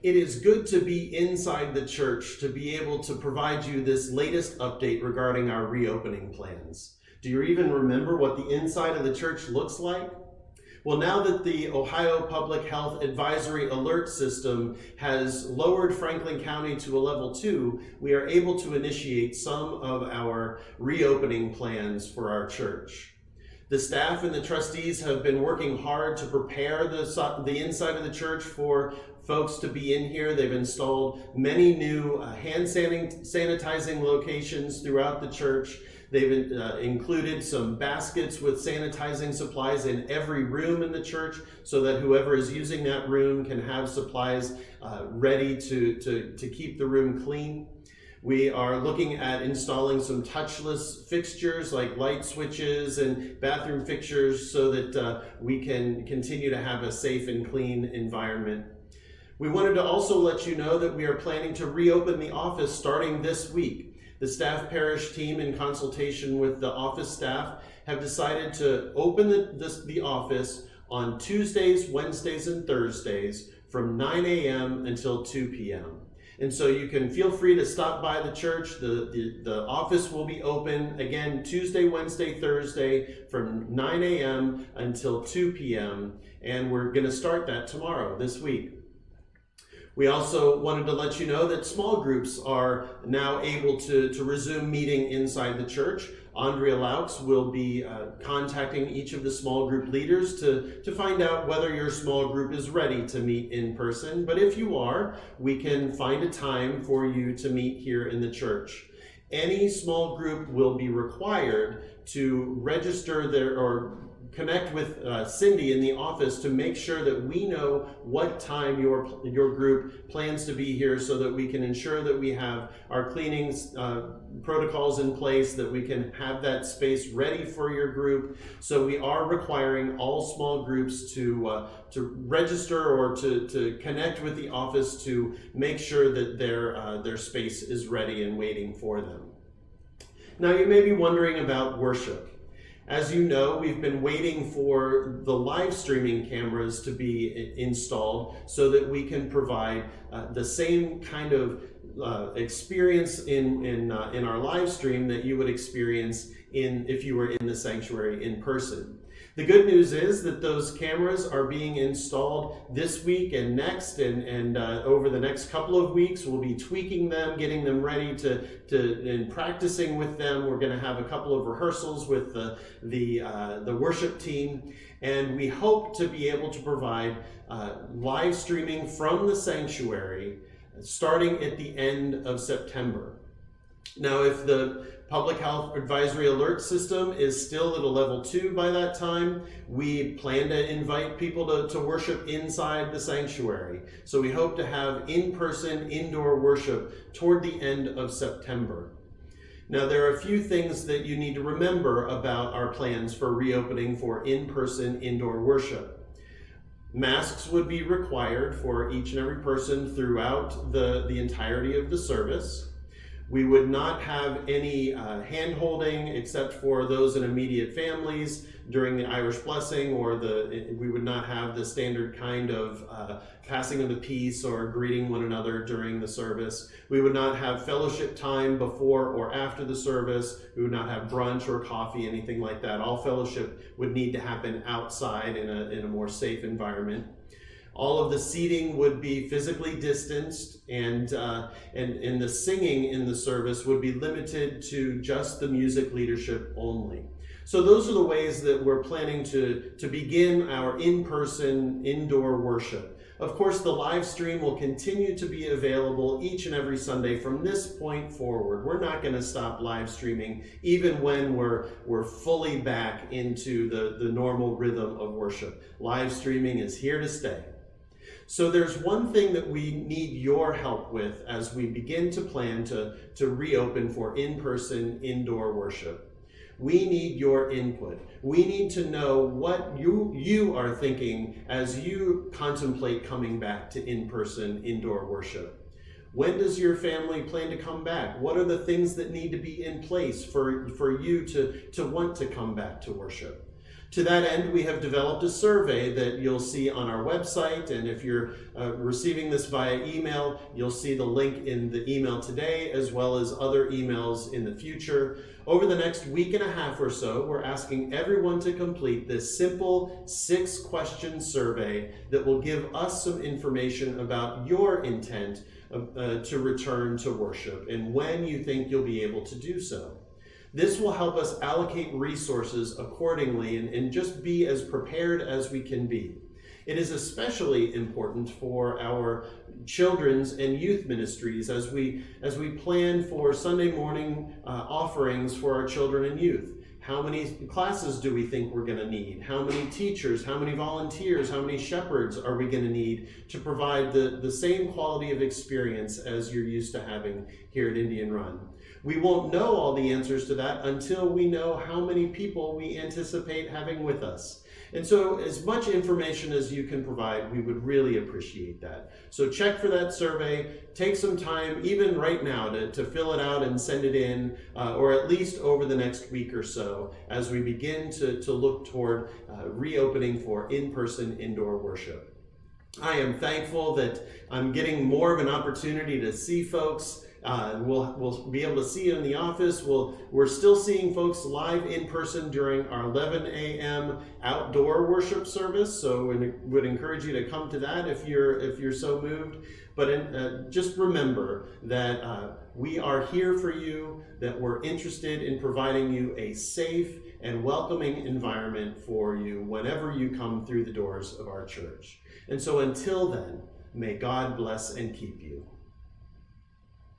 It is good to be inside the church to be able to provide you this latest update regarding our reopening plans. Do you even remember what the inside of the church looks like? Well, now that the Ohio Public Health Advisory Alert System has lowered Franklin County to a level 2, we are able to initiate some of our reopening plans for our church. The staff and the trustees have been working hard to prepare the inside of the church for folks to be in here. They've installed many new hand sanitizing locations throughout the church. They've included some baskets with sanitizing supplies in every room in the church so that whoever is using that room can have supplies ready to keep the room clean. We are looking at installing some touchless fixtures like light switches and bathroom fixtures so that we can continue to have a safe and clean environment. We wanted to also let you know that we are planning to reopen the office starting this week. The staff parish team, in consultation with the office staff, have decided to open the office on Tuesdays, Wednesdays, and Thursdays from 9 a.m. until 2 p.m. And so you can feel free to stop by the church. The office will be open again Tuesday, Wednesday, Thursday from 9 a.m. until 2 p.m. And we're going to start that tomorrow, this week. We also wanted to let you know that small groups are now able to resume meeting inside the church. Andrea Laux will be contacting each of the small group leaders to find out whether your small group is ready to meet in person. But if you are, we can find a time for you to meet here in the church. Any small group will be required to register or connect with Cindy in the office to make sure that we know what time your group plans to be here so that we can ensure that we have our cleaning protocols in place, that we can have that space ready for your group. So we are requiring all small groups to register or to connect with the office to make sure that their space is ready and waiting for them. Now you may be wondering about worship. As you know, we've been waiting for the live streaming cameras to be installed so that we can provide the same kind of experience in our live stream that you would experience if you were in the sanctuary in person. The good news is that those cameras are being installed this week and next, and over the next couple of weeks we'll be tweaking them, getting them ready and practicing with them. We're going to have a couple of rehearsals with the worship team, and we hope to be able to provide live streaming from the sanctuary starting at the end of September. Now, if the Public Health Advisory Alert System is still at a level 2 by that time, we plan to invite people to worship inside the sanctuary. So we hope to have in-person indoor worship toward the end of September. Now, there are a few things that you need to remember about our plans for reopening for in-person indoor worship. Masks would be required for each and every person throughout the entirety of the service. We would not have any hand-holding except for those in immediate families during the Irish blessing, or we would not have the standard kind of passing of the peace or greeting one another during the service. We would not have fellowship time before or after the service. We would not have brunch or coffee, anything like that. All fellowship would need to happen outside in a more safe environment. All of the seating would be physically distanced, and the singing in the service would be limited to just the music leadership only. So those are the ways that we're planning to begin our in-person indoor worship. Of course, the live stream will continue to be available each and every Sunday from this point forward. We're not going to stop live streaming even when we're fully back into the normal rhythm of worship. Live streaming is here to stay. So there's one thing that we need your help with as we begin to plan to reopen for in-person indoor worship. We need your input. We need to know what you are thinking as you contemplate coming back to in-person indoor worship. When does your family plan to come back? What are the things that need to be in place for you to want to come back to worship? To that end, we have developed a survey that you'll see on our website, and if you're receiving this via email, you'll see the link in the email today as well as other emails in the future. Over the next week and a half or so, we're asking everyone to complete this simple 6-question survey that will give us some information about your intent to return to worship and when you think you'll be able to do so. This will help us allocate resources accordingly and just be as prepared as we can be. It is especially important for our children's and youth ministries as we plan for Sunday morning offerings for our children and youth. How many classes do we think we're going to need? How many teachers, how many volunteers, how many shepherds are we going to need to provide the same quality of experience as you're used to having here at Indian Run? We won't know all the answers to that until we know how many people we anticipate having with us. And so as much information as you can provide, we would really appreciate that. So check for that survey, take some time, even right now, to fill it out and send it in, or at least over the next week or so, as we begin to look toward reopening for in-person indoor worship. I am thankful that I'm getting more of an opportunity to see folks. We'll be able to see you in the office. We're still seeing folks live in person during our 11 a.m. outdoor worship service, so we would encourage you to come to that if you're so moved. But just remember that we are here for you, that we're interested in providing you a safe and welcoming environment for you whenever you come through the doors of our church. And so until then, may God bless and keep you.